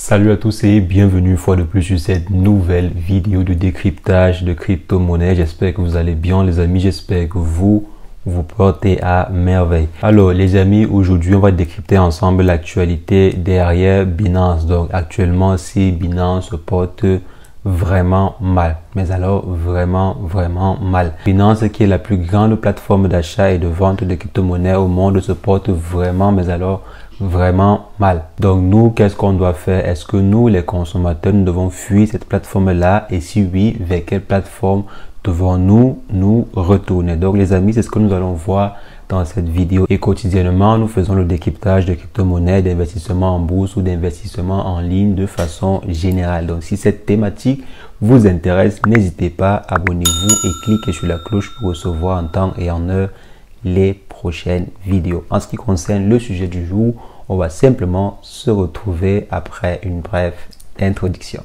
Salut à tous et bienvenue une fois de plus sur cette nouvelle vidéo de décryptage de crypto-monnaie. J'espère que vous allez bien les amis, j'espère que vous portez à merveille. Alors les amis, aujourd'hui on va décrypter ensemble l'actualité derrière Binance. Donc actuellement si Binance se porte vraiment mal, mais alors vraiment mal. Binance qui est la plus grande plateforme d'achat et de vente de crypto-monnaies au monde se porte vraiment, mais alors vraiment mal. Donc nous, qu'est-ce qu'on doit faire? Est-ce que nous, les consommateurs, nous devons fuir cette plateforme-là? Et si oui, vers quelle plateforme devons-nous nous retourner? Donc les amis, c'est ce que nous allons voir dans cette vidéo. Et quotidiennement, nous faisons le décryptage de crypto-monnaies, d'investissement en bourse ou d'investissement en ligne de façon générale. Donc si cette thématique vous intéresse, n'hésitez pas, abonnez-vous et cliquez sur la cloche pour recevoir en temps et en heure les prochaines vidéos. En ce qui concerne le sujet du jour, on va simplement se retrouver après une brève introduction.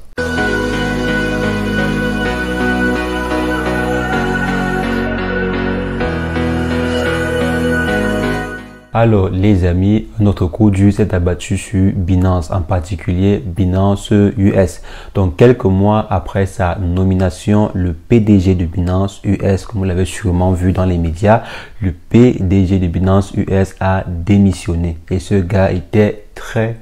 Alors les amis, notre cours dur s'est abattu sur Binance, en particulier Binance US. Donc quelques mois après sa nomination, le PDG de Binance US, comme vous l'avez sûrement vu dans les médias, le PDG de Binance US a démissionné. Et ce gars était très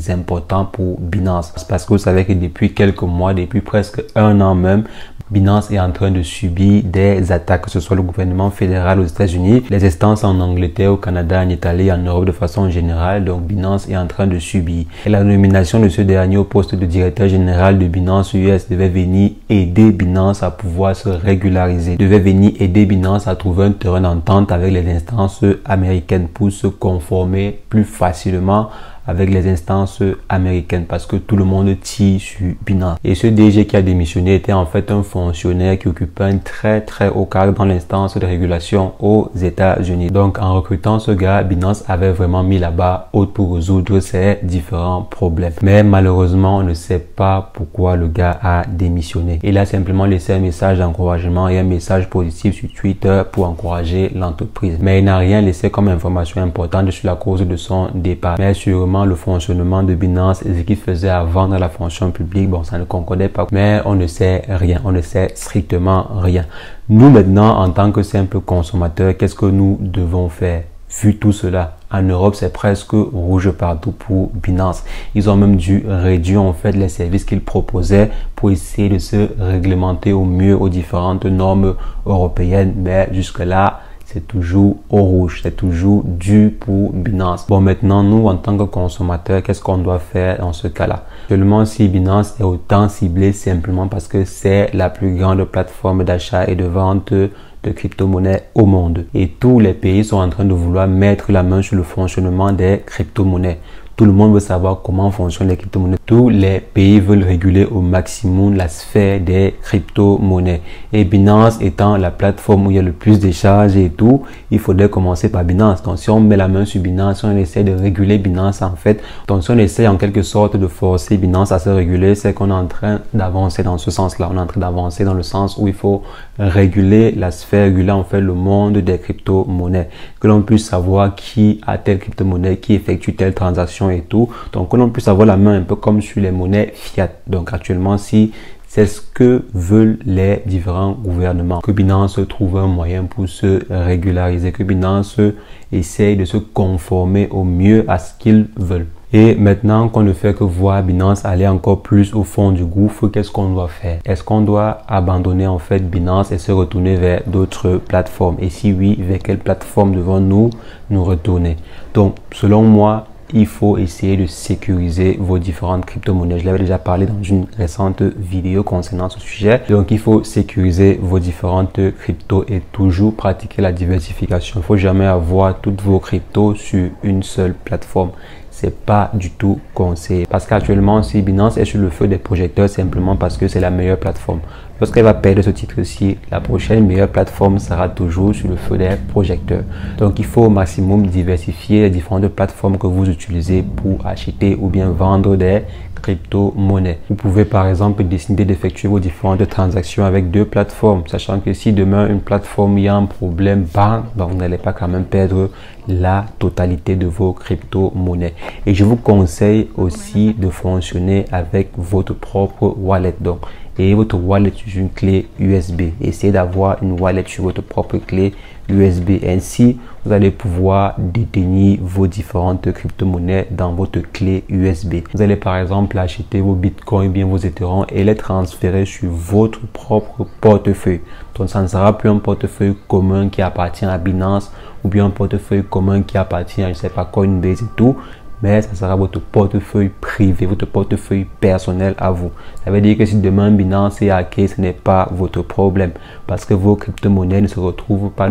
important pour Binance. Parce que vous savez que depuis quelques mois, depuis presque un an même, Binance est en train de subir des attaques, que ce soit le gouvernement fédéral aux États-Unis, les instances en Angleterre, au Canada, en Italie, en Europe de façon générale. Donc Binance est en train de subir. Et la nomination de ce dernier au poste de directeur général de Binance US devait venir aider Binance à pouvoir se régulariser, devait venir aider Binance à trouver un terrain d'entente avec les instances américaines pour se conformer plus facilement avec les instances américaines, parce que tout le monde tire sur Binance. Et ce DG qui a démissionné était en fait un fonctionnaire qui occupait un très haut cadre dans l'instance de régulation aux États-Unis. Donc en recrutant ce gars, Binance avait vraiment mis la barre haute pour résoudre ses différents problèmes. Mais malheureusement, on ne sait pas pourquoi le gars a démissionné. Il a simplement laissé un message d'encouragement et un message positif sur Twitter pour encourager l'entreprise. Mais il n'a rien laissé comme information importante sur la cause de son départ. Mais sûrement le fonctionnement de Binance et ce qu'il faisait avant dans la fonction publique, bon, ça ne concordait pas, mais on ne sait rien, on ne sait strictement rien. Nous maintenant, en tant que simples consommateurs, qu'est-ce que nous devons faire vu tout cela? En Europe, c'est presque rouge partout pour Binance. Ils ont même dû réduire en fait les services qu'ils proposaient pour essayer de se réglementer au mieux aux différentes normes européennes, mais jusque-là, c'est toujours au rouge, c'est toujours dur pour Binance. Bon, maintenant, nous, en tant que consommateurs, qu'est-ce qu'on doit faire dans ce cas-là? Seulement si Binance est autant ciblé simplement parce que c'est la plus grande plateforme d'achat et de vente de crypto-monnaies au monde. Et tous les pays sont en train de vouloir mettre la main sur le fonctionnement des crypto-monnaies. Tout le monde veut savoir comment fonctionnent les crypto-monnaies. Tous les pays veulent réguler au maximum la sphère des crypto-monnaies. Et Binance étant la plateforme où il y a le plus d'échanges et tout, il faudrait commencer par Binance. Donc si on met la main sur Binance, si on essaie de réguler Binance en fait, donc si on essaie en quelque sorte de forcer Binance à se réguler, c'est qu'on est en train d'avancer dans ce sens-là. On est en train d'avancer dans le sens où il faut réguler la sphère, réguler en fait le monde des crypto-monnaies. Que l'on puisse savoir qui a telle crypto-monnaie, qui effectue telle transaction et tout. Donc que l'on puisse avoir la main un peu comme sur les monnaies fiat. Donc actuellement, si c'est ce que veulent les différents gouvernements, que Binance trouve un moyen pour se régulariser, que Binance essaye de se conformer au mieux à ce qu'ils veulent. Et maintenant qu'on ne fait que voir Binance aller encore plus au fond du gouffre, qu'est-ce qu'on doit faire? Est-ce qu'on doit abandonner en fait Binance et se retourner vers d'autres plateformes? Et si oui, vers quelle plateforme devons-nous nous retourner? Donc, selon moi, il faut essayer de sécuriser vos différentes crypto-monnaies. Je l'avais déjà parlé dans une récente vidéo concernant ce sujet. Donc, il faut sécuriser vos différentes cryptos et toujours pratiquer la diversification. Il ne faut jamais avoir toutes vos cryptos sur une seule plateforme. C'est pas du tout conseillé. Parce qu'actuellement, si Binance est sur le feu des projecteurs, simplement parce que c'est la meilleure plateforme. Lorsqu'elle va perdre ce titre-ci, la prochaine meilleure plateforme sera toujours sur le feu des projecteurs. Donc, il faut au maximum diversifier les différentes plateformes que vous utilisez pour acheter ou bien vendre des crypto-monnaies. Vous pouvez par exemple décider d'effectuer vos différentes transactions avec deux plateformes, sachant que si demain une plateforme il y a un problème, vous n'allez pas quand même perdre la totalité de vos crypto-monnaies. Et je vous conseille aussi de fonctionner avec votre propre wallet. Donc, et votre wallet sur une clé USB. Essayez d'avoir une wallet sur votre propre clé USB. Ainsi, vous allez pouvoir détenir vos différentes crypto-monnaies dans votre clé USB. Vous allez par exemple acheter vos bitcoins, bien vos Ethereum et les transférer sur votre propre portefeuille. Donc, ça ne sera plus un portefeuille commun qui appartient à Binance ou bien un portefeuille commun qui appartient à, je sais pas, Coinbase et tout. Mais ça sera votre portefeuille privé, votre portefeuille personnel à vous. Ça veut dire que si demain Binance est hacké, ce n'est pas votre problème parce que vos crypto-monnaies ne se trouvent pas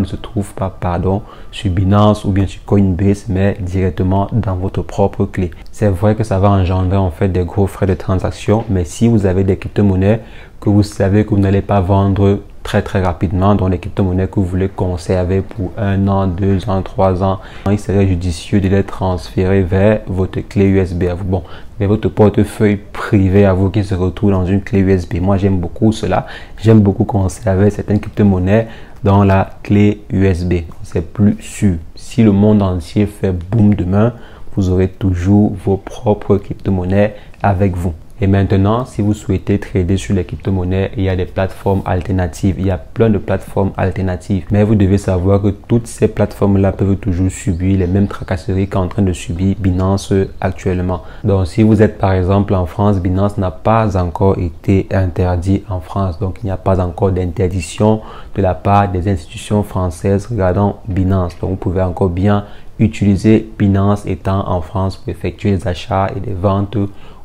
sur Binance ou bien sur Coinbase, mais directement dans votre propre clé. C'est vrai que ça va engendrer en fait des gros frais de transaction, mais si vous avez des crypto-monnaies que vous savez que vous n'allez pas vendre très rapidement, dans les crypto-monnaies que vous voulez conserver pour 1 an, 2 ans, 3 ans, il serait judicieux de les transférer vers votre clé USB à vous. Bon, vers votre portefeuille privé à vous qui se retrouve dans une clé USB. Moi, j'aime beaucoup cela. J'aime beaucoup conserver certaines crypto-monnaies dans la clé USB. C'est plus sûr. Si le monde entier fait boom demain, vous aurez toujours vos propres crypto-monnaies avec vous. Et maintenant, si vous souhaitez trader sur les crypto-monnaies, il y a des plateformes alternatives. Il y a plein de plateformes alternatives. Mais vous devez savoir que toutes ces plateformes-là peuvent toujours subir les mêmes tracasseries qu'en train de subir Binance actuellement. Donc, si vous êtes par exemple en France, Binance n'a pas encore été interdit en France. Donc, il n'y a pas encore d'interdiction de la part des institutions françaises regardant Binance. Donc, vous pouvez encore bien utiliser Binance étant en France pour effectuer les achats et des ventes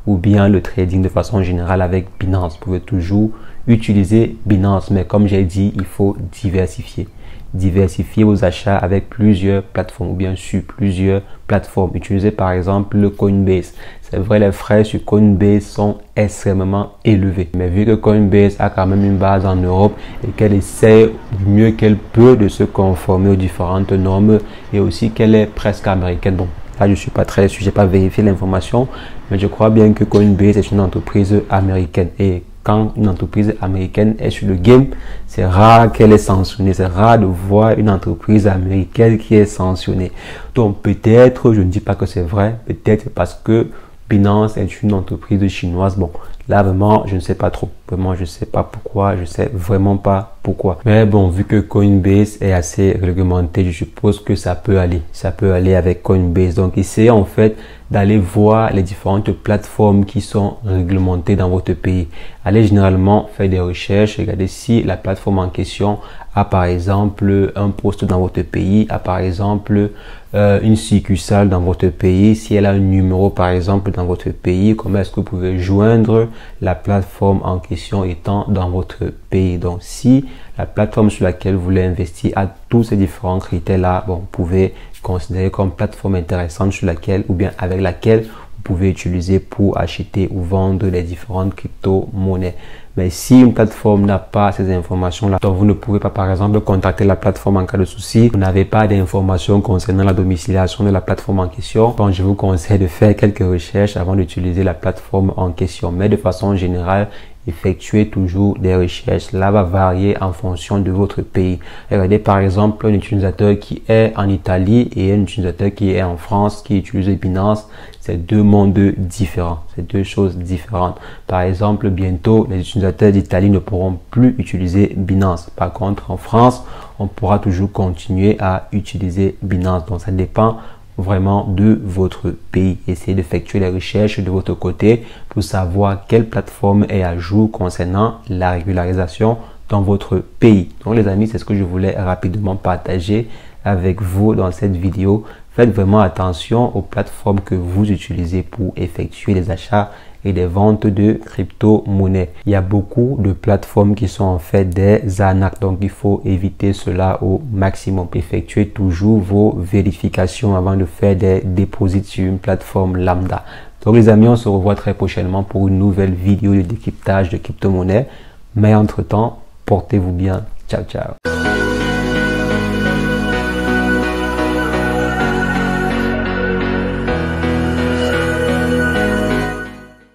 ou bien le trading de façon générale avec Binance. Vous pouvez toujours utiliser Binance, mais comme j'ai dit, il faut diversifier. Diversifier vos achats avec plusieurs plateformes ou bien sur plusieurs plateformes. Utilisez par exemple le Coinbase. C'est vrai, les frais sur Coinbase sont extrêmement élevés. Mais vu que Coinbase a quand même une base en Europe et qu'elle essaie du mieux qu'elle peut de se conformer aux différentes normes et aussi qu'elle est presque américaine. Bon, là, je ne suis pas très sûr, je n'ai pas vérifié l'information, mais je crois bien que Coinbase est une entreprise américaine. Et quand une entreprise américaine est sur le game, c'est rare qu'elle est sanctionnée. C'est rare de voir une entreprise américaine qui est sanctionnée. Donc peut-être, je ne dis pas que c'est vrai, peut-être parce que Binance est une entreprise chinoise. Bon, là vraiment, je ne sais pas trop. Vraiment, je ne sais pas pourquoi. Je ne sais vraiment pas pourquoi. Mais bon, vu que Coinbase est assez réglementé, je suppose que ça peut aller. Ça peut aller avec Coinbase. Donc, essayez en fait d'aller voir les différentes plateformes qui sont réglementées dans votre pays. Allez généralement faire des recherches. Regardez si la plateforme en question a par exemple un poste dans votre pays, a par exemple une succursale dans votre pays, si elle a un numéro par exemple dans votre pays, comment est-ce que vous pouvez joindre la plateforme en question étant dans votre pays. Donc si la plateforme sur laquelle vous voulez investir a tous ces différents critères là, bon, vous pouvez considérer comme plateforme intéressante sur laquelle ou bien avec laquelle vous pouvez utiliser pour acheter ou vendre les différentes crypto-monnaies. Mais si une plateforme n'a pas ces informations-là, donc vous ne pouvez pas par exemple contacter la plateforme en cas de souci, vous n'avez pas d'informations concernant la domiciliation de la plateforme en question, donc je vous conseille de faire quelques recherches avant d'utiliser la plateforme en question. Mais de façon générale, effectuez toujours des recherches. Là va varier en fonction de votre pays. Regardez par exemple un utilisateur qui est en Italie et un utilisateur qui est en France qui utilise Binance. C'est deux mondes différents. C'est deux choses différentes. Par exemple, bientôt, les utilisateurs d'Italie ne pourront plus utiliser Binance. Par contre, en France, on pourra toujours continuer à utiliser Binance. Donc, ça dépend vraiment de votre pays. Essayez d'effectuer les recherches de votre côté pour savoir quelle plateforme est à jour concernant la régularisation dans votre pays. Donc les amis, c'est ce que je voulais rapidement partager avec vous dans cette vidéo. Faites vraiment attention aux plateformes que vous utilisez pour effectuer les achats et des ventes de crypto-monnaies. Il y a beaucoup de plateformes qui sont en fait des arnaques, donc il faut éviter cela au maximum. Effectuez toujours vos vérifications avant de faire des dépôts sur une plateforme lambda. Donc les amis, on se revoit très prochainement pour une nouvelle vidéo de décryptage de crypto-monnaies. Mais entre-temps, portez-vous bien. Ciao, ciao.